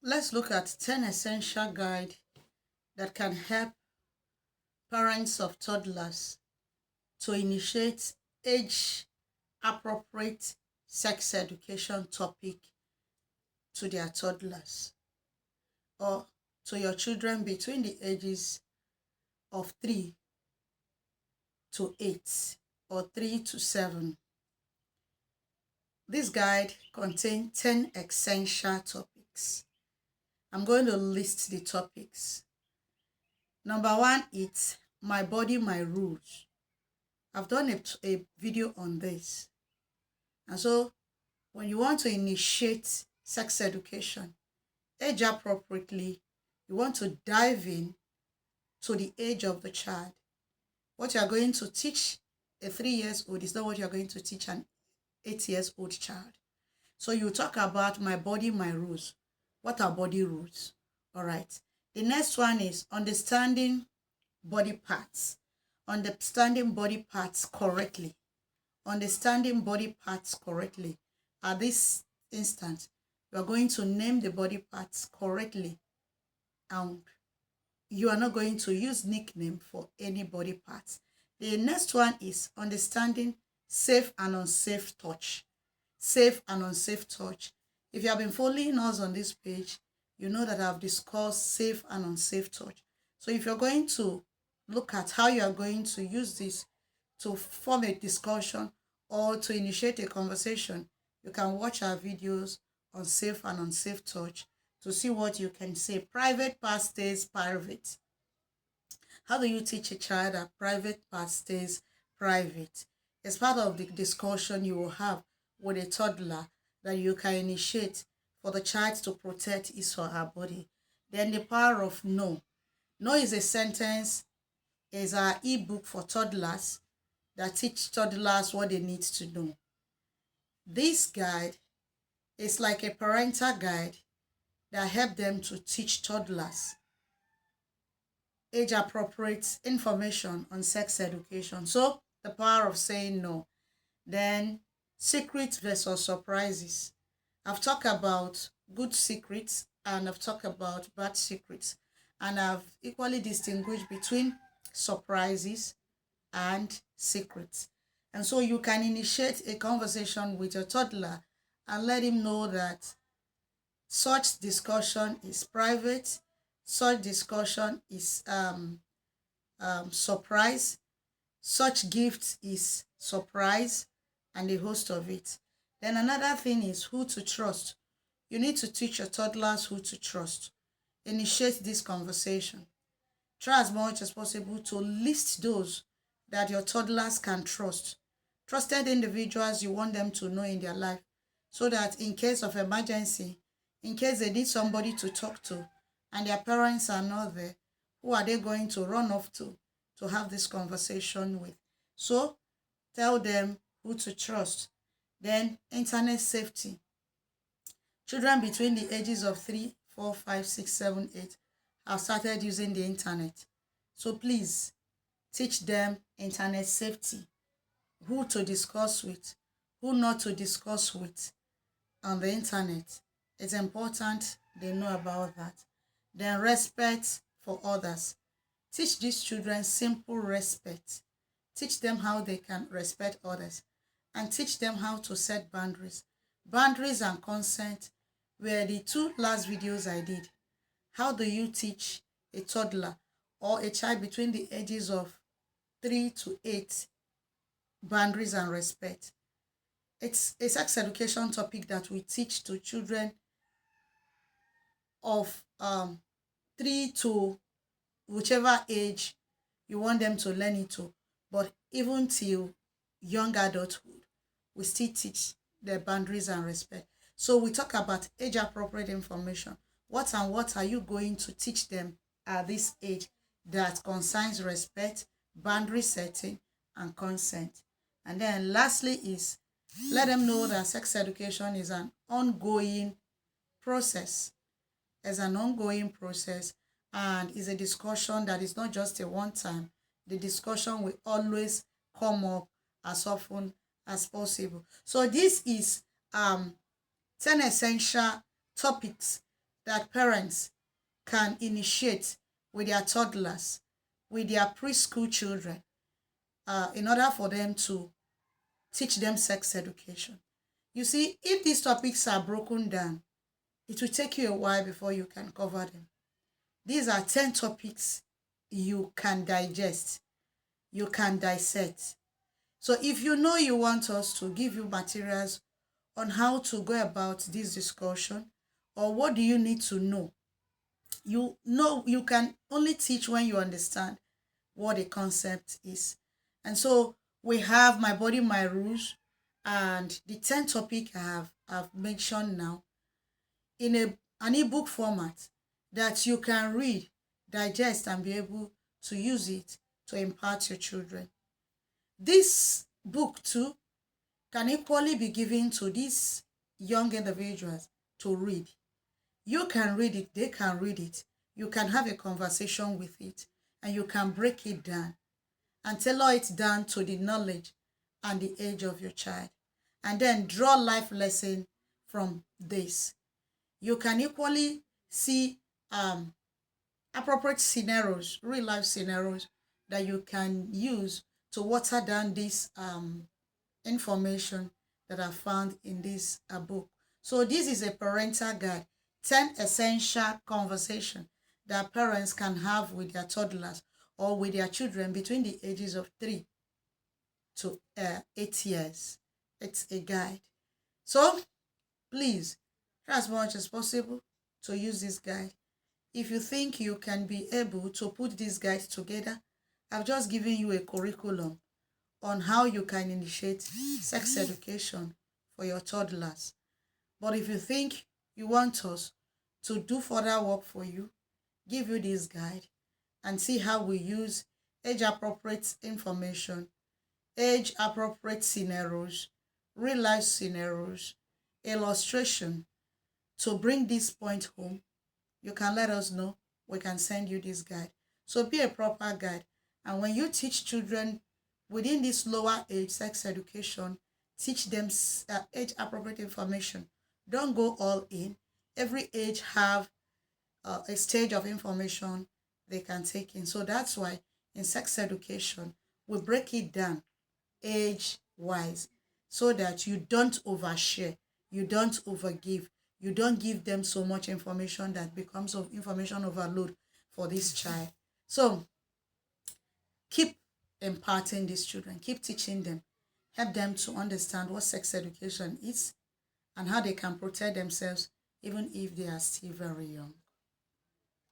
let's look at 10 essential guide that can help parents of toddlers to initiate age appropriate sex education topic to their toddlers or to your children between the ages of 3 to 8 or 3 to 7. This guide contains 10 essential topics. I'm going to list the topics. Number one is my body, my rules. I've done a video on this. And so when you want to initiate sex education, age appropriately, you want to dive in to the age of the child. What you are going to teach a 3-year-old is not what you are going to teach an 8-year-old child. So you talk about my body, my rules. What are body rules? All right. The next one is understanding body parts. Understanding body parts correctly. Understanding body parts correctly. At this instance, you are going to name the body parts correctly, and you are not going to use nickname for any body parts. The next one is understanding safe and unsafe touch. Safe and unsafe touch. If you have been following us on this page, you know that I've discussed safe and unsafe touch. So if you're going to look at how you are going to use this to form a discussion or to initiate a conversation, you can watch our videos on safe and unsafe touch to see what you can say. Private part stays private. How do you teach a child that private part stays private? It's part of the discussion you will have with a toddler that you can initiate for the child to protect his or her body. Then the power of no. No is a sentence, is our ebook for toddlers that teach toddlers what they need to know. This guide is like a parental guide that help them to teach toddlers age-appropriate information on sex education. So the power of saying no. Then secrets versus surprises. I've talked about good secrets and I've talked about bad secrets. And I've equally distinguished between surprises and secrets. And so you can initiate a conversation with your toddler and let him know that such discussion is private, such discussion is surprise, such gift is surprise, and a host of it. Then another thing is who to trust. You need to teach your toddlers who to trust. Initiate this conversation. Try as much as possible to list those that your toddlers can trust. Trusted individuals you want them to know in their life, so that in case of emergency, in case they need somebody to talk to and their parents are not there, who are they going to run off to have this conversation with? So tell them who to trust. Then internet safety. Children between the ages of 3, 4, 5, 6, 7, 8 have started using the internet. So please teach them internet safety, who to discuss with, who not to discuss with on the internet. It's important they know about that. Then respect for others. Teach these children simple respect. Teach them how they can respect others and teach them how to set boundaries. Boundaries and consent were the two last videos I did. How do you teach a toddler or a child between the ages of 3 to 8 boundaries and respect? It's a sex education topic that we teach to children of 3 to whichever age you want them to learn it to. But even till young adulthood, we still teach the boundaries and respect. So we talk about age appropriate information. What and what are you going to teach them at this age that concerns respect, boundary setting, and consent? And then lastly is let them know that sex education is an ongoing process. It's an ongoing process and is a discussion that is not just a one time. The discussion will always come up as often as possible. So this is 10 essential topics that parents can initiate with their toddlers, with their preschool children, in order for them to teach them sex education. You see, if these topics are broken down, it will take you a while before you can cover them. These are 10 topics you can digest, you can dissect. So if you know you want us to give you materials on how to go about this discussion, or what do you need to know, you know you can only teach when you understand what a concept is. And so we have My Body, My Rules, and the 10 topic I've mentioned now in an ebook format that you can read, digest, and be able to use it to impart your children. This book too can equally be given to these young individuals to read. You can read it, they can read it, you can have a conversation with it, and you can break it down and tailor it down to the knowledge and the age of your child, and then draw life lesson from this. You can equally see appropriate scenarios, real life scenarios that you can use to water down this information that are found in this book. So this is a parental guide, 10 essential conversation that parents can have with their toddlers or with their children between the ages of 3 to 8 years. It's a guide. So please try as much as possible to use this guide. If you think you can be able to put this guide together, I've just given you a curriculum on how you can initiate sex education for your toddlers. But if you think you want us to do further work for you, give you this guide and see how we use age-appropriate information, age-appropriate scenarios, real-life scenarios, illustration to bring this point home. You can let us know. We can send you this guide. So be a proper guide. And when you teach children within this lower age sex education, teach them age-appropriate information. Don't go all in. Every age have a stage of information they can take in. So that's why in sex education, we break it down age-wise so that you don't overshare, you don't overgive, you don't give them so much information that becomes of information overload for this child. So keep imparting these children, keep teaching them, help them to understand what sex education is and how they can protect themselves even if they are still very young.